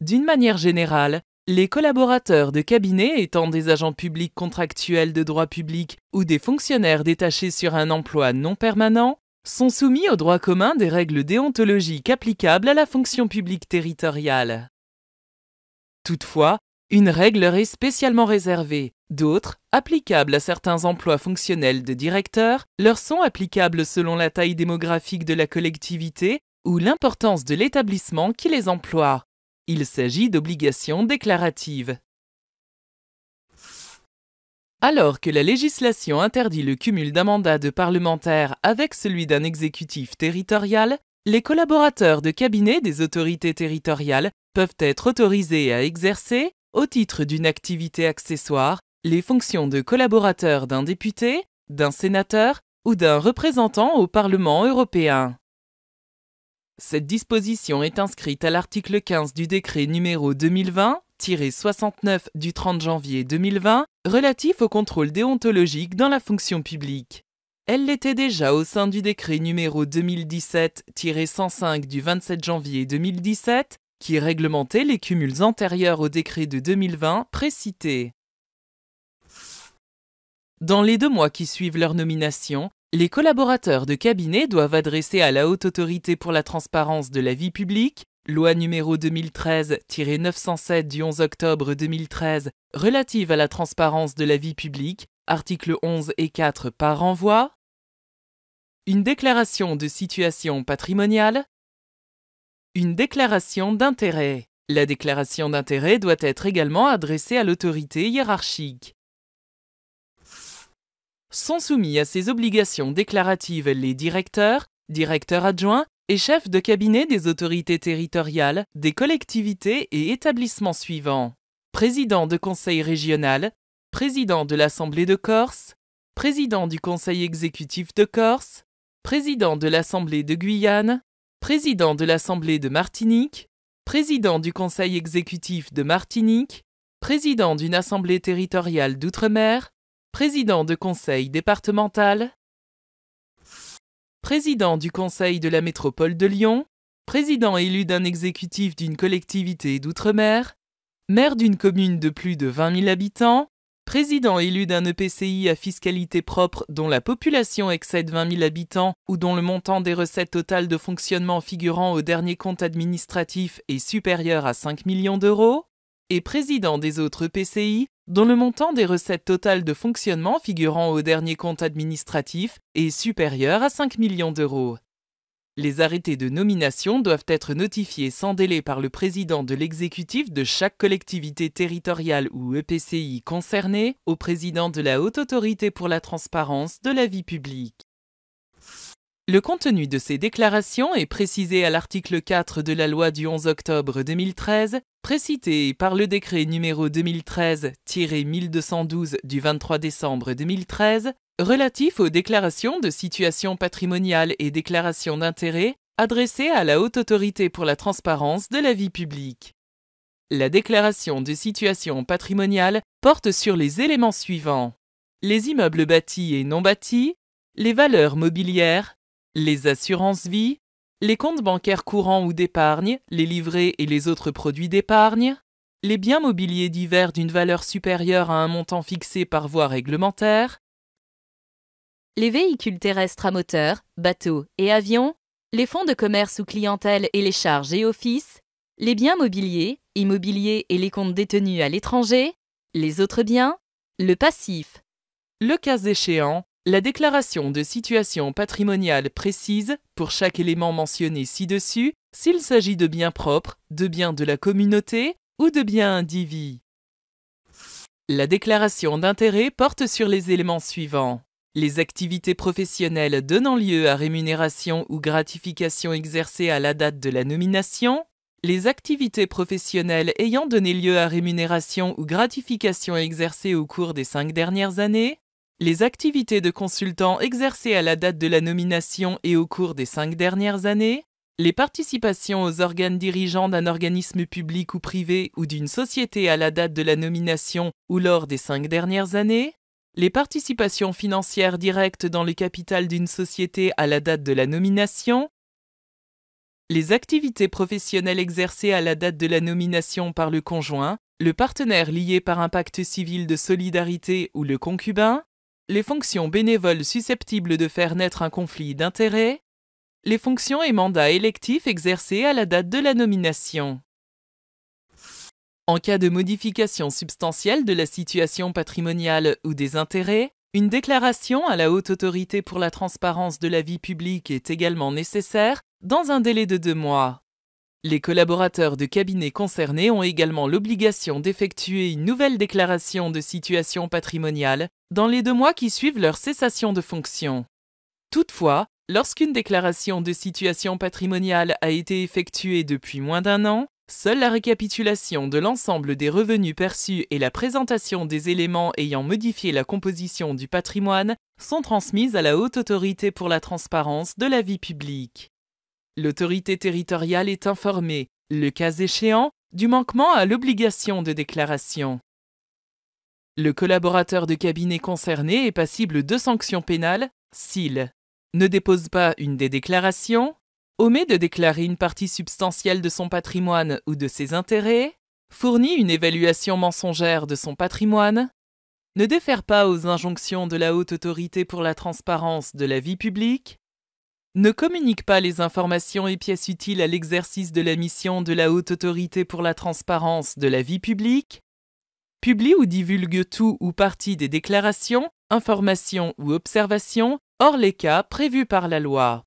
D'une manière générale, les collaborateurs de cabinet étant des agents publics contractuels de droit public ou des fonctionnaires détachés sur un emploi non permanent sont soumis au droit commun des règles déontologiques applicables à la fonction publique territoriale. Toutefois, une règle leur est spécialement réservée. D'autres, applicables à certains emplois fonctionnels de directeur, leur sont applicables selon la taille démographique de la collectivité ou l'importance de l'établissement qui les emploie. Il s'agit d'obligations déclaratives. Alors que la législation interdit le cumul d'un mandat de parlementaire avec celui d'un exécutif territorial, les collaborateurs de cabinet des autorités territoriales peuvent être autorisés à exercer, au titre d'une activité accessoire, les fonctions de collaborateur d'un député, d'un sénateur ou d'un représentant au Parlement européen. Cette disposition est inscrite à l'article 15 du décret numéro 2020-69 du 30 janvier 2020 relatif au contrôle déontologique dans la fonction publique. Elle l'était déjà au sein du décret numéro 2017-105 du 27 janvier 2017 qui réglementait les cumuls antérieurs au décret de 2020 précité. Dans les 2 mois qui suivent leur nomination, les collaborateurs de cabinet doivent adresser à la Haute Autorité pour la transparence de la vie publique, loi numéro 2013-907 du 11 octobre 2013 relative à la transparence de la vie publique, articles 11 et 4 par renvoi, une déclaration de situation patrimoniale, une déclaration d'intérêt. La déclaration d'intérêt doit être également adressée à l'autorité hiérarchique. Sont soumis à ces obligations déclaratives les directeurs, directeurs adjoints et chefs de cabinet des autorités territoriales, des collectivités et établissements suivants. Président de conseil régional, président de l'Assemblée de Corse, président du conseil exécutif de Corse, président de l'Assemblée de Guyane, président de l'Assemblée de Martinique, président du conseil exécutif de Martinique, président d'une assemblée territoriale d'outre-mer, président de conseil départemental, président du conseil de la métropole de Lyon, président élu d'un exécutif d'une collectivité d'outre-mer, maire d'une commune de plus de 20 000 habitants, président élu d'un EPCI à fiscalité propre dont la population excède 20 000 habitants ou dont le montant des recettes totales de fonctionnement figurant au dernier compte administratif est supérieur à 5 millions d'euros, et président des autres EPCI dont le montant des recettes totales de fonctionnement figurant au dernier compte administratif est supérieur à 5 millions d'euros. Les arrêtés de nomination doivent être notifiés sans délai par le président de l'exécutif de chaque collectivité territoriale ou EPCI concernée au président de la Haute Autorité pour la transparence de la vie publique. Le contenu de ces déclarations est précisé à l'article 4 de la loi du 11 octobre 2013, précité par le décret numéro 2013-1212 du 23 décembre 2013, relatif aux déclarations de situation patrimoniale et déclarations d'intérêt adressées à la Haute Autorité pour la transparence de la vie publique. La déclaration de situation patrimoniale porte sur les éléments suivants: les immeubles bâtis et non bâtis, les valeurs mobilières, les assurances-vie, les comptes bancaires courants ou d'épargne, les livrets et les autres produits d'épargne, les biens mobiliers divers d'une valeur supérieure à un montant fixé par voie réglementaire, les véhicules terrestres à moteur, bateaux et avions, les fonds de commerce ou clientèle et les charges et offices, les biens mobiliers, immobiliers et les comptes détenus à l'étranger, les autres biens, le passif. Le cas échéant, la déclaration de situation patrimoniale précise, pour chaque élément mentionné ci-dessus, s'il s'agit de biens propres, de biens de la communauté ou de biens indivis. La déclaration d'intérêt porte sur les éléments suivants: les activités professionnelles donnant lieu à rémunération ou gratification exercée à la date de la nomination, les activités professionnelles ayant donné lieu à rémunération ou gratification exercée au cours des 5 dernières années, les activités de consultant exercées à la date de la nomination et au cours des 5 dernières années, les participations aux organes dirigeants d'un organisme public ou privé ou d'une société à la date de la nomination ou lors des 5 dernières années, les participations financières directes dans le capital d'une société à la date de la nomination, Les activités professionnelles exercées à la date de la nomination par le conjoint, le partenaire lié par un pacte civil de solidarité ou le concubin, les fonctions bénévoles susceptibles de faire naître un conflit d'intérêts, les fonctions et mandats électifs exercés à la date de la nomination. En cas de modification substantielle de la situation patrimoniale ou des intérêts, une déclaration à la Haute Autorité pour la transparence de la vie publique est également nécessaire dans un délai de 2 mois. Les collaborateurs de cabinet concernés ont également l'obligation d'effectuer une nouvelle déclaration de situation patrimoniale dans les 2 mois qui suivent leur cessation de fonction. Toutefois, lorsqu'une déclaration de situation patrimoniale a été effectuée depuis moins d'1 an, seule la récapitulation de l'ensemble des revenus perçus et la présentation des éléments ayant modifié la composition du patrimoine sont transmises à la Haute Autorité pour la transparence de la vie publique. L'autorité territoriale est informée, le cas échéant, du manquement à l'obligation de déclaration. Le collaborateur de cabinet concerné est passible de sanctions pénales s'il ne dépose pas une des déclarations, omet de déclarer une partie substantielle de son patrimoine ou de ses intérêts, fournit une évaluation mensongère de son patrimoine, ne défère pas aux injonctions de la Haute Autorité pour la transparence de la vie publique, ne communique pas les informations et pièces utiles à l'exercice de la mission de la Haute Autorité pour la transparence de la vie publique, publie ou divulgue tout ou partie des déclarations, informations ou observations, hors les cas prévus par la loi.